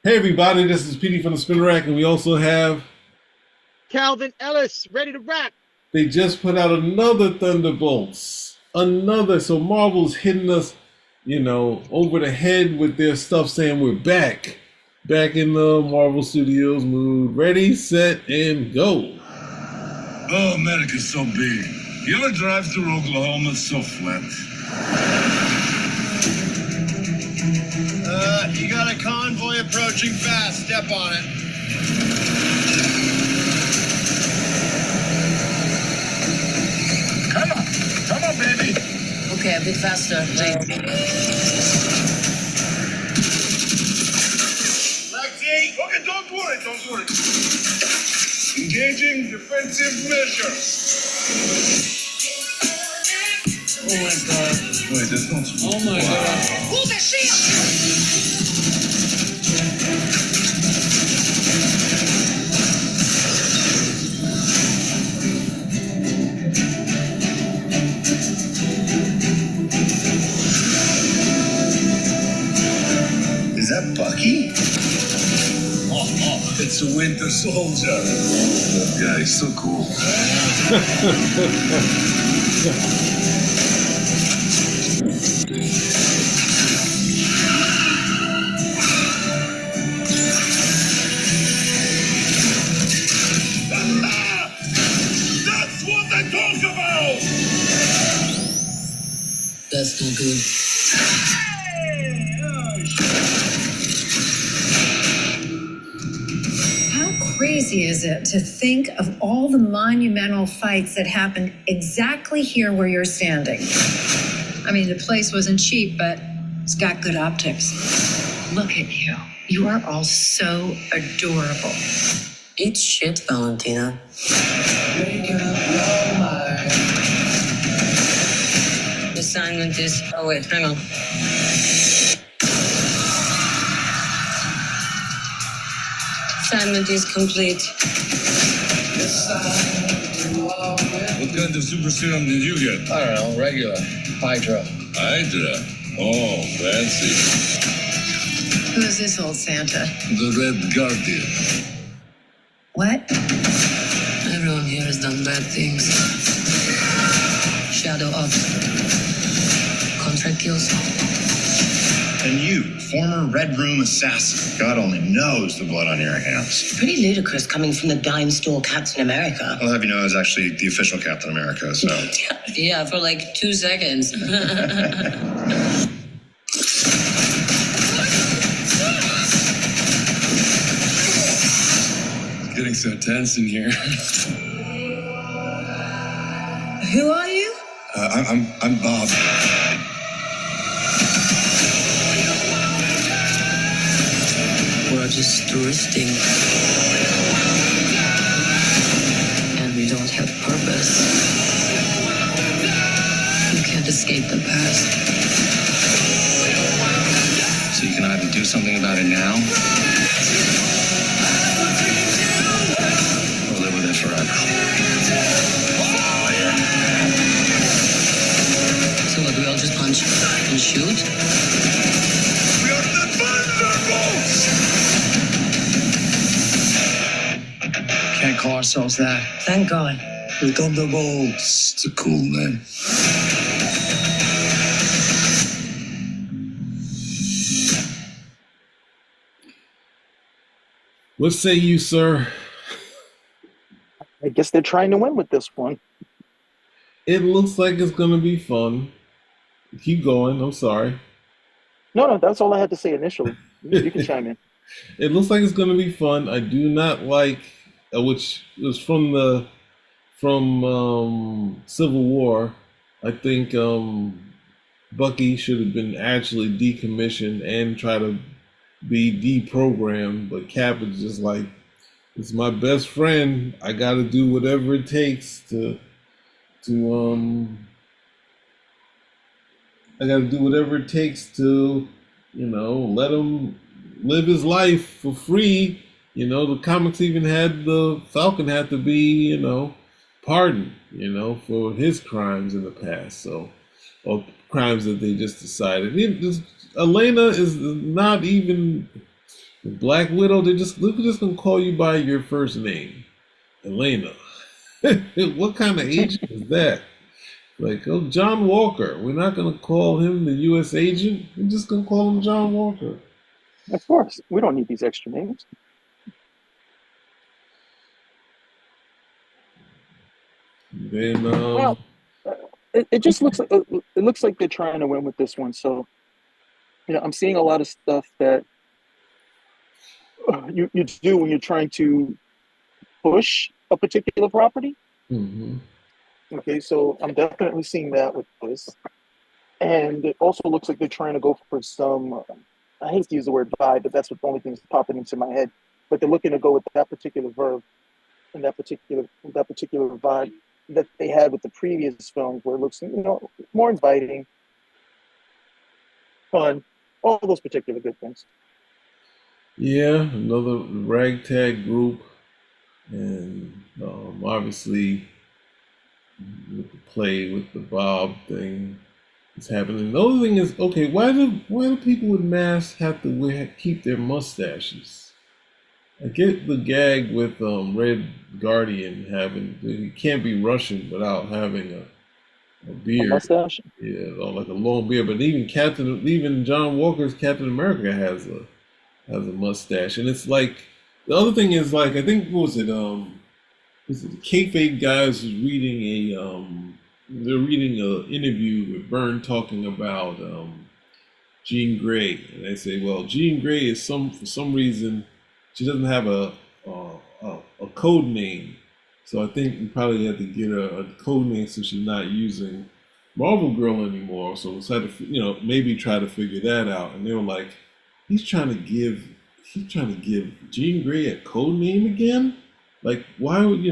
Hey everybody, this is Petey from the Spin Rack, and we also have. Calvin Ellis, ready to rap. They just put out another Thunderbolts, another. So Marvel's hitting us, over the head with their stuff, saying we're back in the Marvel Studios mood. Ready, set, and go. Oh, America's so big. You ever drive through Oklahoma? It's so flat. You got a convoy approaching fast. Step on it. Come on, baby. Okay, a bit faster, Jane. Lexi. Okay, don't worry. Engaging defensive measure. Oh my god. Wait, that's not supposed Oh my god. Move the shield! Is that Bucky? Oh, it's a Winter Soldier. That guy is so cool. That's what I talk about! That's not good. How crazy is it to think of all the monumental fights that happened exactly here where you're standing? I mean, the place wasn't cheap, but it's got good optics. Look at you. You are all so adorable. Eat shit, Valentina. The assignment is... Oh, wait, hang on. Assignment is complete. What kind of super serum did you get? I don't know, regular. Hydra. Hydra. Oh, fancy. Who is this old Santa? The Red Guardian. What? Everyone here has done bad things. Shadow up. Contract kills. And you, former Red Room assassin. God only knows the blood on your hands. Pretty ludicrous coming from the dime store Captain America. I'll have you know I was actually the official Captain America, so. Yeah, for like 2 seconds. Getting so tense in here. Who are you? I'm Bob. We're just touristing. And we don't have purpose. You can't escape the past. So you can either do something about it now, or live with it forever. So what, we all just punch and shoot? We are the Thunderbolts! Can't call ourselves that. Thank God. The Thunderbolts. It's a cool name. What say you, sir? I guess they're trying to win with this one. It looks like it's gonna be fun. Keep going. I'm sorry. No, that's all I had to say initially. You can chime in. It looks like it's gonna be fun. I do not like, which was from Civil War. I think Bucky should have been actually decommissioned and try to be deprogrammed, but Cap is just like, it's my best friend. I got to do whatever it takes to let him live his life for free. The comics even had the Falcon had to be, pardoned, for his crimes in the past. So, or crimes that they just decided. Elena is not even The Black Widow, they're just gonna call you by your first name, Elena. What kind of agent is that? Like, oh, John Walker. We're not gonna call him the U.S. agent. We're just gonna call him John Walker. Of course, we don't need these extra names. Then, Well, it just looks like it looks like they're trying to win with this one. So I'm seeing a lot of stuff that you do when you're trying to push a particular property. mhm. Okay, so I'm definitely seeing that with this, and it also looks like they're trying to go for some. I hate to use the word vibe, but that's what the only thing that's popping into my head. But they're looking to go with that particular verb and that particular vibe that they had with the previous films, where it looks more inviting, fun, all those particular good things. Yeah, another ragtag group, and obviously with the play with the Bob thing is happening. The other thing is, okay, why do people with masks have to keep their mustaches? I get the gag with Red Guardian having he can't be Russian without having a A beard, mustache. yeah, or like a long beard. But even John Walker's Captain America has a mustache, and it's like the other thing is like I think what was it the kayfabe guys was reading they're reading an interview with Byrne talking about Jean Grey, and they say, well, Jean Grey is for some reason she doesn't have a code name, so I think we probably had to get a code name so she's not using Marvel Girl anymore. So we had to maybe try to figure that out, and they were like, he's trying to give Jean Grey a code name again. Like why would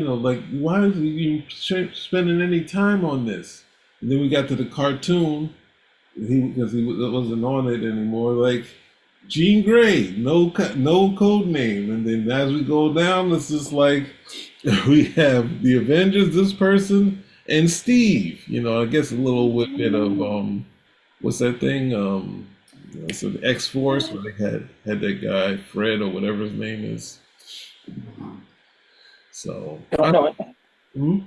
why is he even spending any time on this? And then we got to the cartoon, because he wasn't on it anymore. Like Jean Grey, no code name, and then as we go down, it's just like we have the Avengers, this person, and Steve. I guess a little bit of what's that thing? So the X Force, where they had that guy Fred or whatever his name is. So I don't know it. hmm?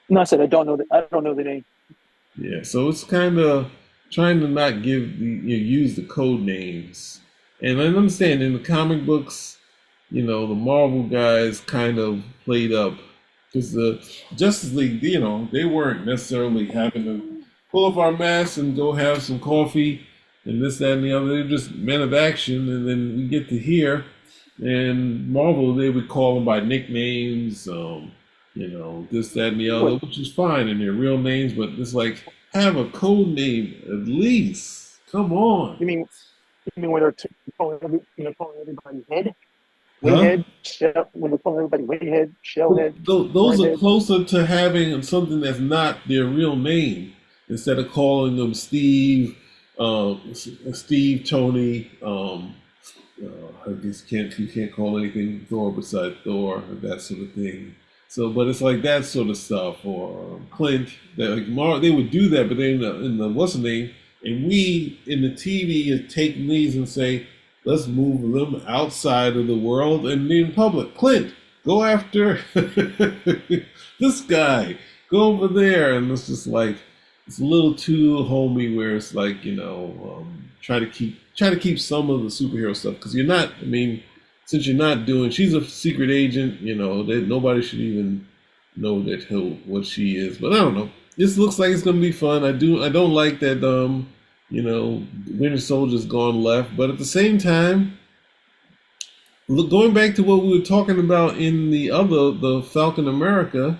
No, I said I don't know that. I don't know the name. Yeah, so it's kind of trying to not use the code names. And I understand in the comic books, the Marvel guys kind of played up because the Justice League, they weren't necessarily having to pull off our masks and go have some coffee and this, that, and the other. They're just men of action, and then we get to here. And Marvel, they would call them by nicknames, this, that, and the other, which is fine, and their real names, but it's like, have a code name at least. Come on. You mean when they're calling everybody head, Huh? windhead, shell, when they're calling everybody windhead, shellhead, Those are redhead? closer to having something that's not their real name instead of calling them Steve, Tony. I guess you can't call anything Thor beside Thor, or that sort of thing. So, but it's like that sort of stuff, or Clint. They would do that, but then in the what's the name, and we in the TV is taking these and say, let's move them outside of the world and in public. Clint, go after this guy. Go over there, and it's just like it's a little too homey. Where it's like try to keep some of the superhero stuff because you're not. I mean, since you're not doing, she's a secret agent. That nobody should even know what she is. But I don't know. This looks like it's gonna be fun. I don't like that. Winter Soldier's gone left, but at the same time, look, going back to what we were talking about in the Falcon America,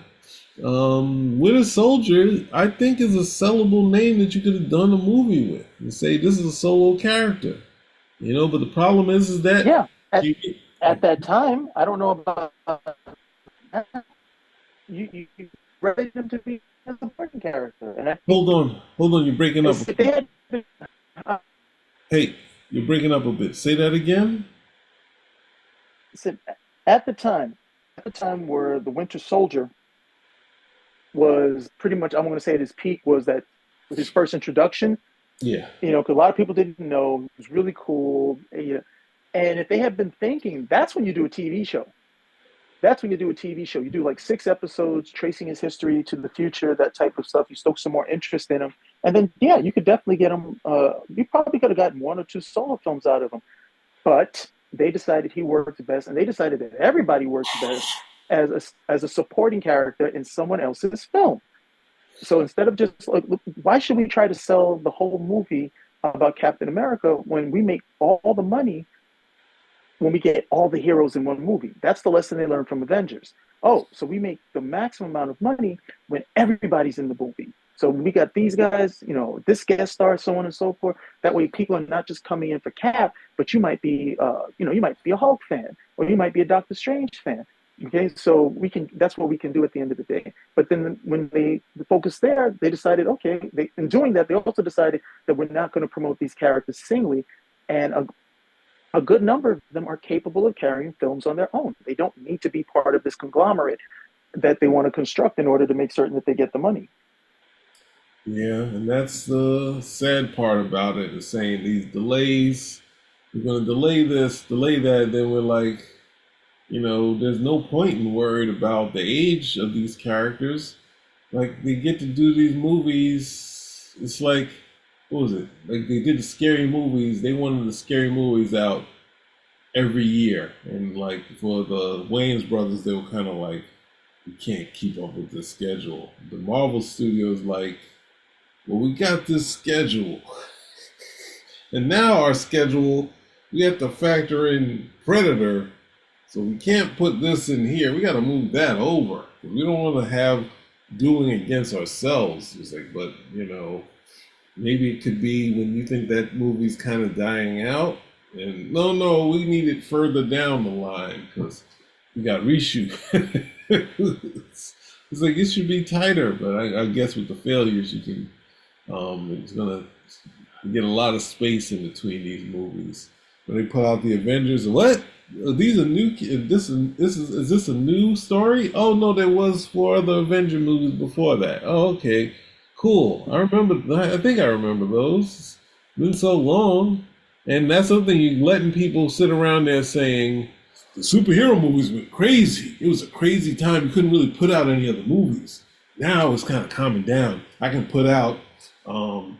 Winter Soldier, I think is a sellable name that you could have done a movie with and say this is a solo character. But the problem is that Yeah, at that time, I don't know about you read him to be an important character, and I think hold on, you're breaking up. if they had Hey, you're breaking up a bit. Say that again. said at the time where the Winter Soldier was pretty much, I'm going to say at his peak, was that with his first introduction. Yeah. Because a lot of people didn't know. It was really cool. And if they had been thinking, that's when you do a TV show. That's when you do a TV show. You do like 6 episodes tracing his history to the future, that type of stuff. You stoke some more interest in him, and then yeah, you could definitely get him. You probably could have gotten 1 or 2 solo films out of him. But they decided he worked best, and they decided that everybody works best as a supporting character in someone else's film. So instead of just like, why should we try to sell the whole movie about Captain America when we make all the money when we get all the heroes in one movie? That's the lesson they learned from Avengers. Oh, so we make the maximum amount of money when everybody's in the movie. So we got these guys, this guest star, so on and so forth. That way, people are not just coming in for Cap, but you might be, you might be a Hulk fan, or you might be a Doctor Strange fan. Okay, so we can. That's what we can do at the end of the day. But then when they focused there, they decided, okay, in doing that, they also decided that we're not going to promote these characters singly, and a good number of them are capable of carrying films on their own. They don't need to be part of this conglomerate that they want to construct in order to make certain that they get the money. Yeah, and that's the sad part about it, is saying these delays, we're going to delay this, delay that, then we're like, there's no point in worried about the age of these characters. Like, they get to do these movies, it's like, what was it? Like, they did the scary movies, they wanted the scary movies out every year. And, like, for the Wayans brothers, they were kind of like, we can't keep up with this schedule. The Marvel Studios, like, well, we got this schedule. And now our schedule, we have to factor in Predator. So we can't put this in here. We got to move that over. We don't want to have dueling against ourselves. It's like, but, maybe it could be when you think that movie's kind of dying out. And no, we need it further down the line because we got reshoot. It's like, it should be tighter. But I guess with the failures, you can... it's gonna get a lot of space in between these movies. When they put out the Avengers, what? These are new. Is this a new story? Oh no, there was 4 other Avenger movies before that. Oh, okay, cool. I think I remember those. It's been so long, and that's something you letting people sit around there saying the superhero movies went crazy. It was a crazy time. You couldn't really put out any other movies. Now it's kind of calming down. I can put out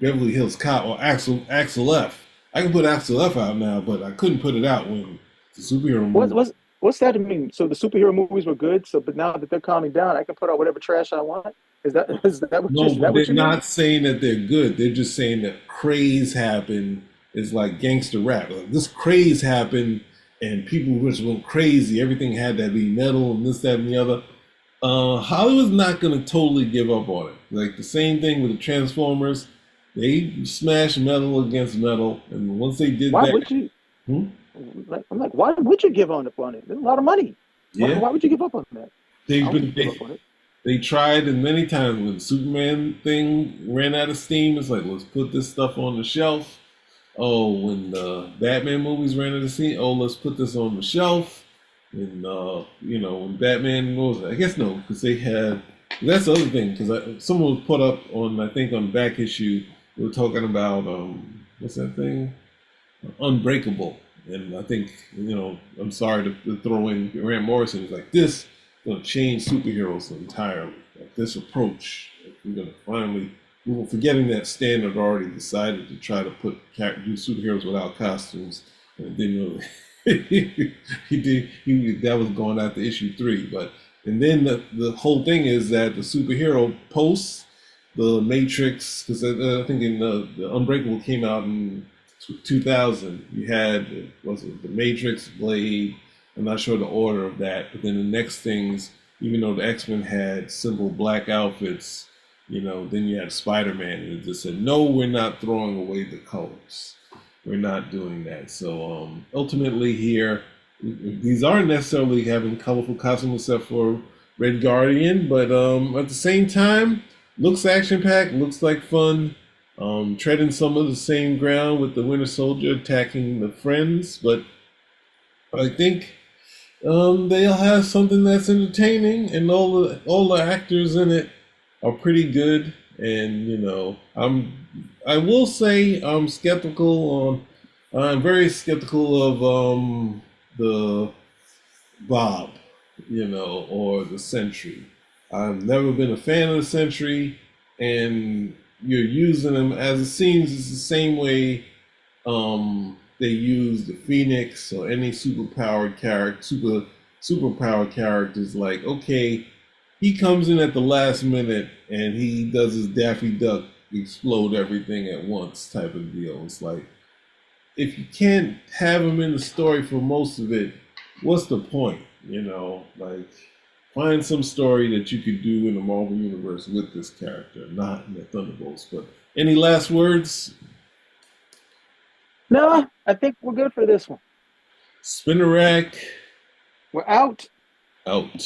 Beverly Hills Cop or Axel F. I can put Axel F out now, but I couldn't put it out when the superhero movie. What's that mean? So the superhero movies were good, but now that they're calming down, I can put out whatever trash I want? Is that what No, you, but they're mean? not saying that they're good. They're just saying that craze happened. It's like gangster rap. Like, this craze happened, and people just went crazy. Everything had to be metal and this, that, and the other. Hollywood's not going to totally give up on it. Like the same thing with the Transformers. They smashed metal against metal, and once they did why that... would you? I'm like, why would you give up on it? There's a lot of money. Yeah. Why would you give up on that? They tried, and many times when the Superman thing ran out of steam, it's like, let's put this stuff on the shelf. Oh, when the Batman movies ran out of steam, oh, let's put this on the shelf. And, when Batman, what was it? I guess no, because they had, that's the other thing, because someone was put up on, I think on back issue, we were talking about, what's that thing? Unbreakable. And I think, I'm sorry to throw in Grant Morrison. He's like, this is going to change superheroes entirely. Like this approach, we're going to finally, we're forgetting that Standard already decided to try to do superheroes without costumes. And it didn't really. That was going out to issue 3, and then the whole thing is that the superhero posts the Matrix, because I think in the Unbreakable came out in 2000. You had the Matrix, Blade. I'm not sure the order of that, but then the next things, even though the X-Men had simple black outfits, then you had Spider-Man, and it just said, no, we're not throwing away the colors. We're not doing that. So ultimately here, these aren't necessarily having colorful costumes except for Red Guardian, but at the same time, looks action-packed, looks like fun, treading some of the same ground with the Winter Soldier attacking the Friends, but I think they'll have something that's entertaining, and all the actors in it are pretty good. And I will say I'm skeptical I'm very skeptical of the Bob, or the Sentry. I've never been a fan of the Sentry, and you're using them as it seems it's the same way they use the Phoenix or any superpowered characters. Like, okay, he comes in at the last minute and he does his Daffy Duck explode everything at once type of deal. It's like, if you can't have him in the story for most of it, what's the point? Like, find some story that you could do in the Marvel Universe with this character, not in the Thunderbolts. But any last words? No, I think we're good for this one. Spinner rack We're out. out.